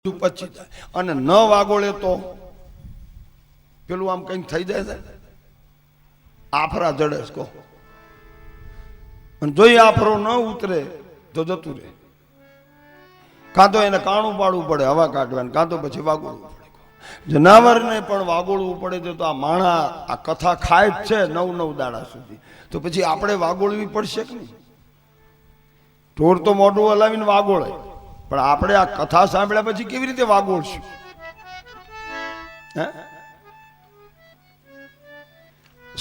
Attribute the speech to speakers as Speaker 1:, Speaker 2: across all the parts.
Speaker 1: પચી જાય અને ન વાગોળે તો પેલું આમ કઈક થઈ જાય છે, આફરા જડે કહો. અને જો આફરો ન ઉતરે તો જતું રહે. કાં તો એને કાણું પાડવું પડે હવા કાઢવાનું, કાં તો પછી વાગોળવું પડે. જનાવરને પણ વાગોળવું પડે તો આ માણા આ કથા ખાય જ છે 9-9 દાડા સુધી, તો પછી આપણે વાગોળવી પડશે કે નહીં? ઢોર તો મોઢું હલાવીને વાગોળે, પણ આપણે આ કથા સાંભળ્યા પછી કેવી રીતે વાગોળશું?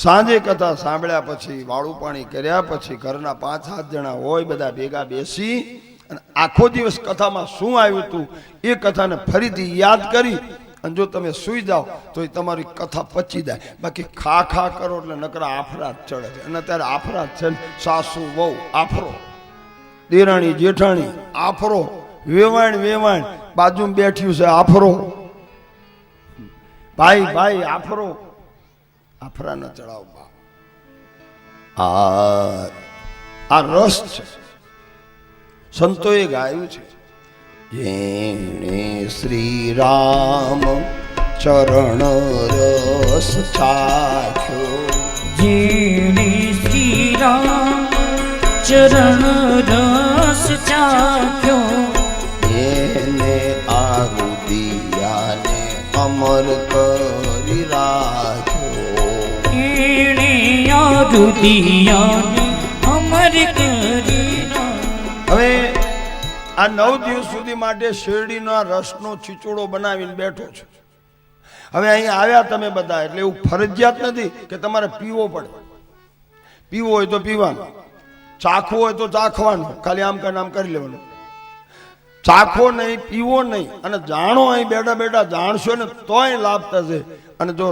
Speaker 1: સાંજે કથા સાંભળ્યા પછી વાળું પાણી કર્યા પછી ઘરના 5-7 જણા હોય બધા ભેગા બેસી અને આખો દિવસ કથામાં શું આવ્યું હતું એ કથાને ફરીથી યાદ કરી અને જો તમે સુઈ જાઓ તો એ તમારી કથા પચી જાય. બાકી ખા ખા કરો એટલે નકરા આફરા જ ચડે છે. અને અત્યારે આફરા જ છે, સાસુ વહુ આફરો, દેરાણી જેઠાણી આફરો, વેવાણ બાજુમાં બેઠ્યું છે આફરો, ભાઈ આફરો. આફરા ન ચડાવ. આ રસ છે, સંતોએ ગાયું છે. જેણે શ્રી રામ ચરણ રસ ચાખ્યો,
Speaker 2: જેણે શ્રી રામ ચરણ રસ ચાખ્યો,
Speaker 1: એને આ રુદિયાને અમર કરી રાખ્યો.
Speaker 2: એણે આ રુદિયાને અમર કરી.
Speaker 1: હવે આ 9 દિવસ સુધી માટે શેરડીના રસનો છીચોડો બનાવીને બેઠો છે. હવે અહીં આવ્યા તમે બધા એટલે એવું ફરજિયાત નથી કે તમારે પીવો પડે. પીવો હોય તો પીવાનું, ચાખવું હોય તો ચાખવાનું, ખાલી આમ કરીને આમ કરી લેવાનું. ચાખો નહીં, પીવો નહીં. અને જાણો અહીં બેઠા બેઠા જાણશો ને તોય લાભ થશે. અને જો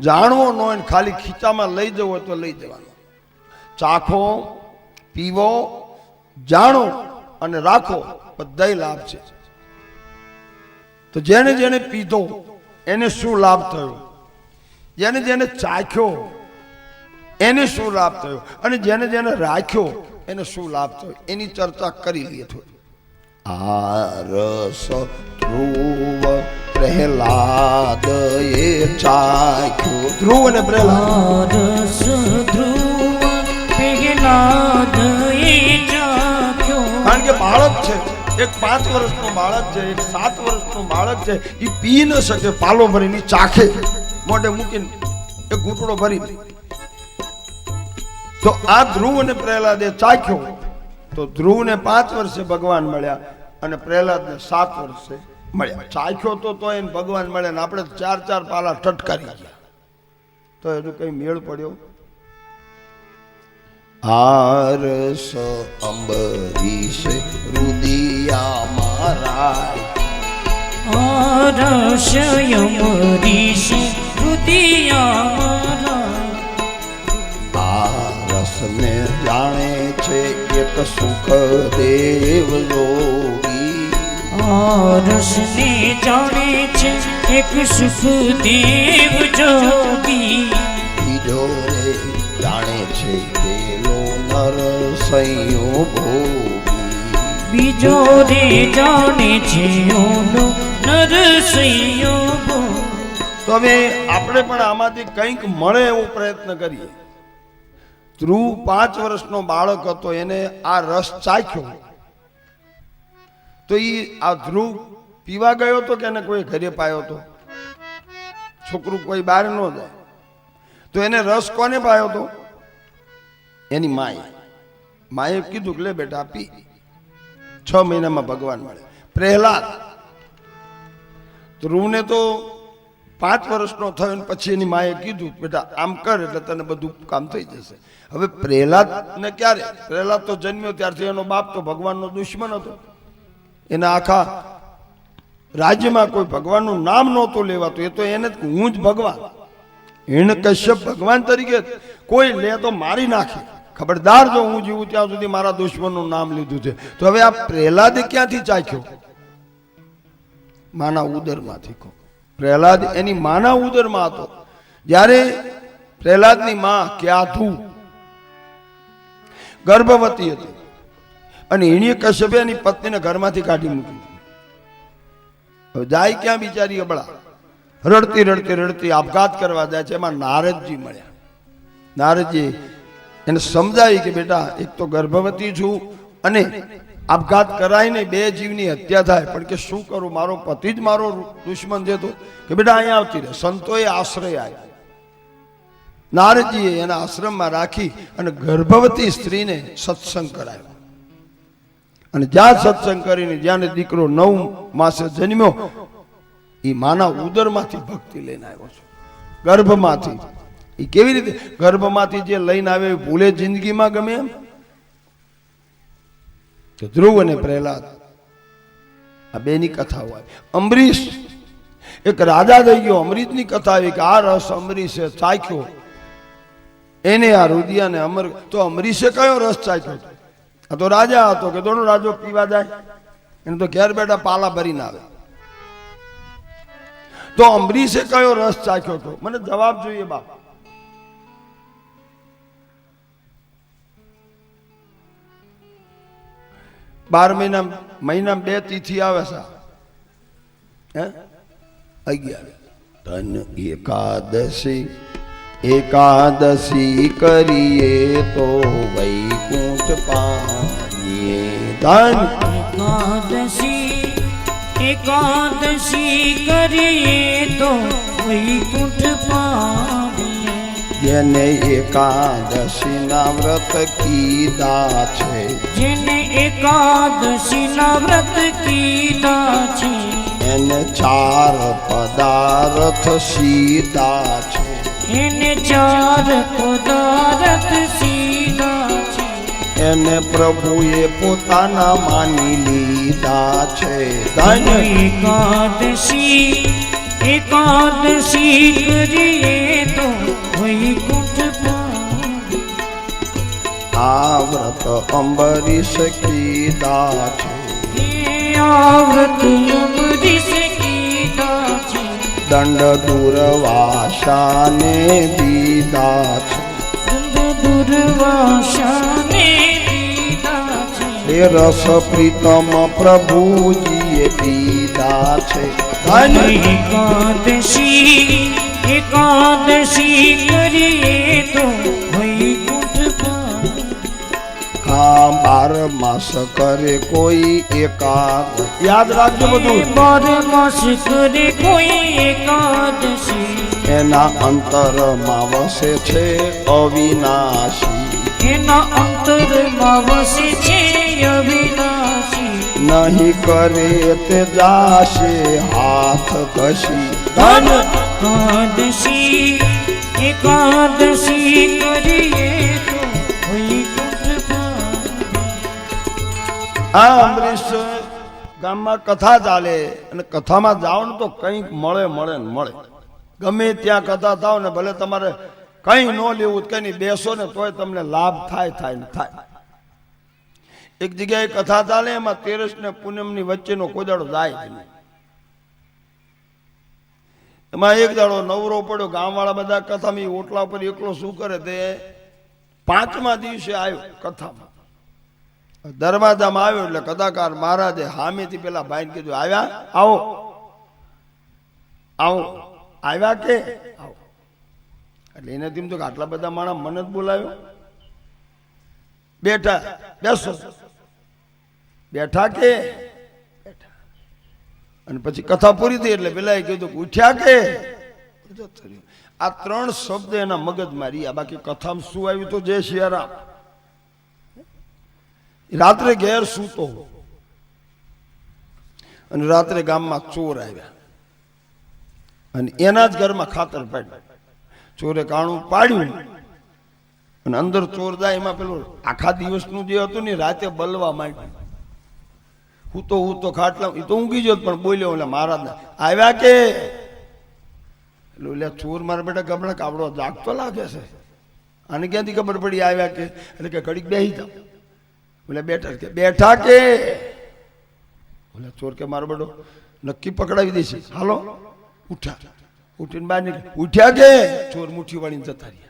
Speaker 1: જાણવો ન હોય ખાલી ખીચામાં લઈ જવો હોય તો લઈ જવાનું. ચાખો, પીવો, જાણો અને રાખો, બધાય લાભ છે. તો જેને જેને પીધો એને શું લાભ થયો, જેને જેને ચાખ્યો એને શું લાભ થયો, અને જેને જેને રાખ્યો એને શું લાભ થયો એની ચર્ચા કરી લઈએ થોડી. આ રસ ધ્રુવ પ્રહલાદ એ ચાખ્યો. ધ્રુવ અને પ્રહલાદ,
Speaker 2: રસ ધ્રુવ પ્રહલાદ એ ચાખ્યો.
Speaker 1: કારણ કે બાળક છે, એક 5 વર્ષનું બાળક છે, એક 7 વર્ષનું બાળક છે, એ પી ન શકે, પાલો ભરીને ચાખે, મોઢે મૂકીને એક ઘૂંટડો ભરી. તો આ ધ્રુવ અને પ્રહલાદે ચાખ્યો. તો ધ્રુવને 5 વર્ષે ભગવાન મળ્યા અને પ્રહલાદને 7 વર્ષે મળ્યા. ચાખ્યો તો એને ભગવાન મળ્યા ને આપણે 4 પાલા ટટકારી ગયા. તો એનું કઈ મેળ પડ્યો? આરસ અંબરીશ રુદિયા મારાય,
Speaker 2: આરસ અંબરીશ રુદિયા મારાય.
Speaker 1: આ રસને જાણે છે એક સુખદેવ યોગી,
Speaker 2: આ રસને જાણે છે એક સુખદેવ જોગી.
Speaker 1: બીજો રે જાણે છે પેલો નરસૈયો ભોગી,
Speaker 2: બીજો રે જાણે છે ઓનો નરસૈયો ભોગી.
Speaker 1: તો હવે આપણે પણ આમાંથી કંઈક મળે એવો પ્રયત્ન કરીએ. ધ્રુવ 5 વર્ષનો બાળક હતો, એને આ રસ ચાખ્યો. તો આ ધ્રુવ પીવા ગયો હતો કે એને કોઈ ઘરે પાયો હતો? છોકરું કોઈ બહાર ન જાય તો એને રસ કોને પાયો હતો? એની માએ કીધું કે લે બેટા પી. 6 મહિનામાં ભગવાન મળે. પ્રહલાદ, ધ્રુવને તો 5 વર્ષનો થયો ને પછી એની માએ કીધું બેટા આમ કર એટલે તને બધું કામ થઈ જશે. હવે પ્રહલાદ ને ક્યારે? પ્રહલાદ તો જન્મ્યો ત્યારથી એનો બાપ તો ભગવાનનો દુશ્મન હતો. એના આખા રાજ્યમાં કોઈ ભગવાનનું નામ નહોતું લેવાતું. એ તો એને હું જ ભગવાન, એને કશ્યપ ભગવાન તરીકે કોઈ લે તો મારી નાખે. ખબરદાર, જો હું જીવું ત્યાં સુધી મારા દુશ્મનનું નામ લીધું છે. તો હવે આ પ્રહલાદે ક્યાંથી ચાખ્યો? માના ઉદરમાંથી. પ્રહલાદ એની માના ઉદરમાં હતો. જ્યારે પ્રહલાદની માં ક્યાથુ ગર્ભવતી હતી અને હિરણ્યકશ્યપે એની પત્નીને ઘરમાંથી કાઢી મૂકી. હવે જાય ક્યાં બિચારી અબળા, રડતી રડતી રડતી આપઘાત કરવા જાય છે. એમાં નારદજી મળ્યા. નારદજી એને સમજાવી કે બેટા એક તો ગર્ભવતી છું અને આપઘાત કરાય ને બે જીવની હત્યા થાય, પણ કે શું કરું, મારો પતિ જ મારો દુશ્મન છે. તો કે બેટા અહીંયા આવતી રહે. સંતોએ આશ્રય આપ્યો. નારદજીએ એના આશ્રમમાં રાખી અને ગર્ભવતી સ્ત્રીને સત્સંગ કરાવ્યો. અને જ્યાં સત્સંગ કરીને જ્યાં દીકરો 9 માસે જન્મ્યો, એ માના ઉદરમાંથી ભક્તિ લઈને આવ્યો છે, ગર્ભમાંથી. એ કેવી રીતે ગર્ભમાંથી જે લઈને આવે ભૂલે જિંદગીમાં ગમે એમ? ધ્રુવ અને પ્રહલાદ આ બેની કથાઓ આવી. અંબરીશ એક રાજા થઈ ગયો, અમૃતની કથા આવી કે આ રસ અમરીશે ચાખ્યો, એને આ રુદિયાને અમર. તો અમરીશે કયો રસ ચાખ્યો? આ તો રાજા હતો કે દોનો રાજો પીવા જાય, એને તો ઘેર બેઠા પાલા ભરીને આવે. તો અંબરીશે કયો રસ ચાખ્યો હતો? મને જવાબ જોઈએ બાપ. બાર મહિના 2 તિથિ આવે છે, હે 11 ધન એકાદશી. એકાદશી કરીએ તો વૈકુંઠ પામીએ. ધન
Speaker 2: એકાદશી કરીએ તો વૈકુંઠ પામીએ.
Speaker 1: જેને એકાદશીના વ્રત કીધા છે,
Speaker 2: જેને એકાદશીના વ્રત કીધા છે,
Speaker 1: એને 4 પદાર્થ સીધા છે.
Speaker 2: એને 4 પદાર્થ સીધા છે.
Speaker 1: એને પ્રભુએ પોતાના માની લીધા છે.
Speaker 2: એકાદશી કરીએ તો વૈકુંઠ પામીએ.
Speaker 1: આ વ્રત અંબરીશ કીધા છે.
Speaker 2: આ વ્રત અંબરીશ કીધા છે.
Speaker 1: દંડ દુર્વાસાને દીધા છે.
Speaker 2: દંડ દુર્વાસાને દીધા છે.
Speaker 1: એ રસ પ્રીતમ પ્રભુજીએ પીધા છે.
Speaker 2: એકાદશી કરીએ તો વૈકુંઠ પામીએ.
Speaker 1: 12 માસ કરે કોઈ એકાદ. યાદ રાખજો બધું.
Speaker 2: 12 માસ કરે કોઈ એકાદશી.
Speaker 1: એના અંતરમાં વસે છે અવિનાશી.
Speaker 2: એના અંતરમાં વસે છે અવિનાશી.
Speaker 1: નહીં કરે તે જાશે હાથ ઘસી.
Speaker 2: એકાદશી કરીએ તો વૈકુંઠ પામીએ.
Speaker 1: આ અંબરીશ ગામમાં કથા ચાલે અને કથામાં જાઓ ને તો કંઈક મળે મળે ને મળે. ગમે ત્યાં કથા થાવ ને ભલે તમારે કંઈ ન લેવું કઈ નહીં, બેસો ને તોય તમને લાભ થાય ને થાય. એક જગ્યાએ કથા ચાલે, એમાં 13 ને પૂનમની વચ્ચેનો કોદાળો જાય જ નહીં. એમાં એક દાડો નવરો પડ્યો. ગામવાળા બધા કથામાં ઓટલા ઉપર એકલો શું કરે, તે 5મા દિવસે આવ્યો કથામાં. દરવાજામાં આવ્યો એટલે કથાકાર મહારાજે સામેથી પેલા ભાઈને કીધું, આવ્યા? આવો આવો. આવ્યા કે આવો. એટલે એને તેમ તો આટલા બધા માણસ મને જ બોલાવ્યો. બેઠા, બેસો. બેઠા કે બેઠા. અને પછી કથા પૂરી થઈ એટલે પેલા કીધું ઉઠ્યા કે. આ 3 શબ્દ એના મગજમાં રહ્યા. બાકી કથામાં શું આવ્યું તો જય સિયારામ. રાત્રે ઘેર સૂતો અને રાત્રે ગામમાં ચોર આવ્યા અને એના જ ઘરમાં ખાતર પાડ્યું. ચોરે કાણું પાડ્યું અને અંદર ચોર જાય. એમાં પેલું આખા દિવસનું જે હતું ને રાતે બલવા માંડ્યું. હું તો ખાટલા, એ તો ઊંઘી ગયો પણ બોલ્યો એટલે મહારાજ આવ્યા કે. એટલે ચોર મારા બેટા ગમણા કાબડો જાગતો લાગે છે, આને ક્યાંથી ખબર પડી આવ્યા કે? એટલે કે ઘડીક બેસી જાઓ. બોલે બેઠા કે. બોલે ચોર કે મારો બેટો નક્કી પકડાવી દેશે, હાલો. ઉઠ્યા, ઉઠીને બહાર નીકળ્યા. ઉઠ્યા કે? ચોર મુઠ્ઠી વાળીને જતા રહ્યા.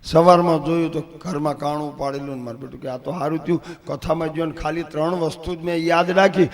Speaker 1: સવારમાં જોયું તો ઘરમાં કાણું પાડેલું. મારું બેટું કે આ તો સારું થયું કથામાં જોઈને ખાલી 3 વસ્તુ જ મેં યાદ રાખી.